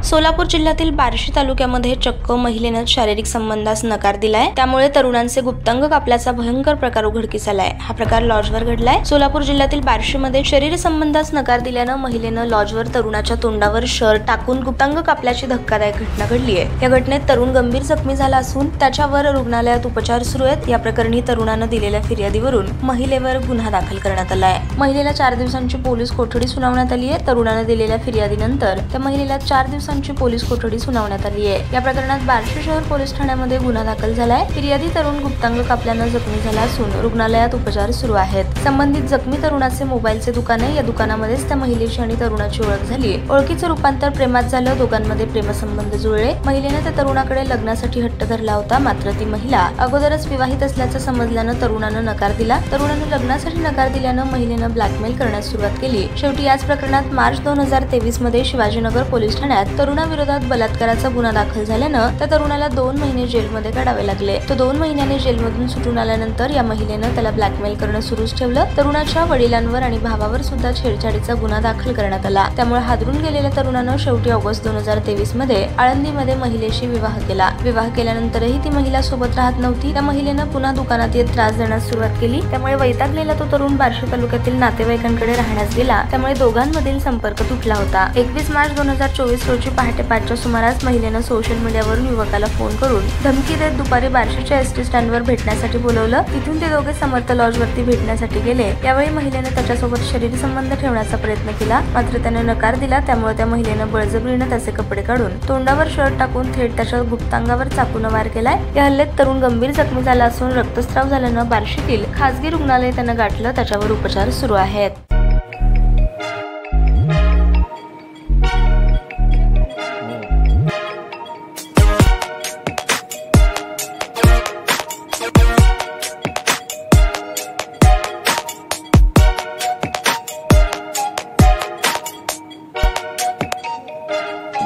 सोलापूर जिल्ह्यातील बार्शी तालुक्यामध्ये चक्क महिलेनं शारीरिक संबंधास नकार दिलाय। त्यामुळे तरुणांचे गुप्तांग कापल्याचा भयंकर प्रकार उघडकीस आलाय। हा प्रकार लॉजवर घडलाय। सोलापूर जिल्ह्यातील बार्शीमध्ये शरीर संबंधास नकार दिल्यानं महिलेनं लॉजवर तरुणाच्या तोंडावर शर्ट टाकून गुप्तांग कापल्याची धक्कादायक घटना घडली आहे। या घटनेत तरुण गंभीर जखमी झाला असून त्याच्यावर रुग्णालयात उपचार सुरू आहेत। या प्रकरणी तरुणानं दिलेल्या फिर्यादीवरून महिलेवर गुन्हा दाखल करण्यात आला आहे। महिलेला 4 दिवसांची पोलीस कोठडी सुनावण्यात आली आहे। तरुणानं दिलेल्या फिर्यादीनंतर त्या महिलेला 4 दिवसांची पोलीस कोठडी सुनावण्यात आली आहे। या प्रकरणात बार्शी शहर पोलीस ठाण्यामध्ये गुन्हा दाखल झालाय। फिर्यादी तरुण गुप्तांग कापल्यानं जखमी झाला असून रुग्णालयात उपचार सुरू आहेत। संबंधित जखमी तरुणाचे मोबाईलचे दुकान आहे। या दुकानामध्येच त्या महिलेची आणि तरुणाची ओळख झाली। ओळखीचं रूपांतर प्रेमात झालं। दोघांमध्ये प्रेमसंबंध जुळले। महिलेने त्या तरुणाकडे लग्नासाठी हट्ट धरला होता, मात्र ती महिला अगोदरच विवाहित असल्याचं समजल्यानं तरुणानं नकार दिला। तरुणानं लग्नासाठी नकार दिल्यानं महिलेनं ब्लॅकमेल करण्यास सुरुवात केली। शेवटी याच प्रकरणात मार्च 2023 मध्ये शिवाजीनगर पोलीस ठाण्यात तरुणाविरोधात बलात्काराचा गुन्हा दाखल झाल्यानं त्या तरुणाला 2 महिने जेलमध्ये काढावे लागले। तो 2 महिन्यांनी जेलमधून सुटून आल्यानंतर या महिलेनं त्याला ब्लॅकमेल करणं सुरूच ठेवलं। तरुणाच्या वडिलांवर आणि भावावर सुद्धा छेडछाडीचा गुन्हा दाखल करण्यात आला। त्यामुळे हादरून गेलेल्या तरुणानं शेवटी ऑगस्ट 2023 मध्ये आळंदीमध्ये महिलेशी विवाह केला। विवाह केल्यानंतरही ती महिला सोबत राहत नव्हती। त्या महिलेनं पुन्हा दुकानात येत त्रास देण्यास सुरुवात केली। त्यामुळे वैतागलेला तो तरुण बार्शी तालुक्यातील नातेवाईकांकडे राहण्यास गेला। त्यामुळे दोघांमधील संपर्क तुटला होता। 21 मार्च 2024 रोजी पहाटे 5च्या सुमारास महिलेनं सोशल मीडियावरून युवकाला फोन करून धमकी देत दुपारी बार्शीच्या एसटी स्टँडवर भेटण्यासाठी बोलवलं। तिथून ते दोघे समर्थ लॉजवरती भेटण्यासाठी गेले। यावेळी महिलेनं त्याच्यासोबत शरीर संबंध ठेवण्याचा प्रयत्न केला, मात्र त्याने नकार दिला। त्यामुळे त्या महिलेनं बळजबरीनं त्याचे कपडे काढून तोंडावर शर्ट टाकून थेट त्याच्या गुप्तांगावर चाकूनं वार केलाय। या हल्ल्यात तरुण गंभीर जखमी झाला असून रक्तस्राव झाल्यानं बार्शीतील खासगी रुग्णालय त्यानं गाठलं। त्याच्यावर उपचार सुरू आहेत।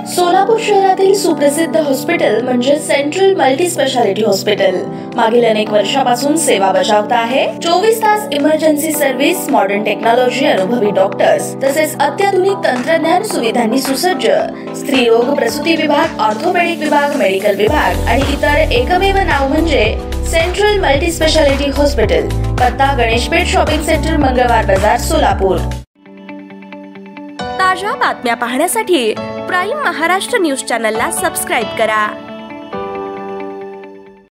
सोलापूर शहरातील सुप्रसिद्ध हॉस्पिटल म्हणजे सेंट्रल मल्टी स्पेशालिटी हॉस्पिटल मागील अनेक वर्षापासून सेवा बजावत आहे। 24 तास इमर्जन्सी सर्व्हिस, मॉडर्न टेक्नॉलॉजी, अनुभवी डॉक्टर्स तसेच अत्याधुनिक तंत्रज्ञान सुविधांनी सुसज्ज स्त्रीरोग प्रसूती विभाग, ऑर्थोपेडिक विभाग, मेडिकल विभाग आणि इतर एकमेव नाव म्हणजे सेंट्रल मल्टी स्पेशालिटी हॉस्पिटल। पत्ता गणेशपेठ शॉपिंग सेंटर, मंगळवार बाजार, सोलापूर। ताज्या बातम्या पाहण्यासाठी प्राईम महाराष्ट्र न्यूज चॅनलला सबस्क्राईब करा।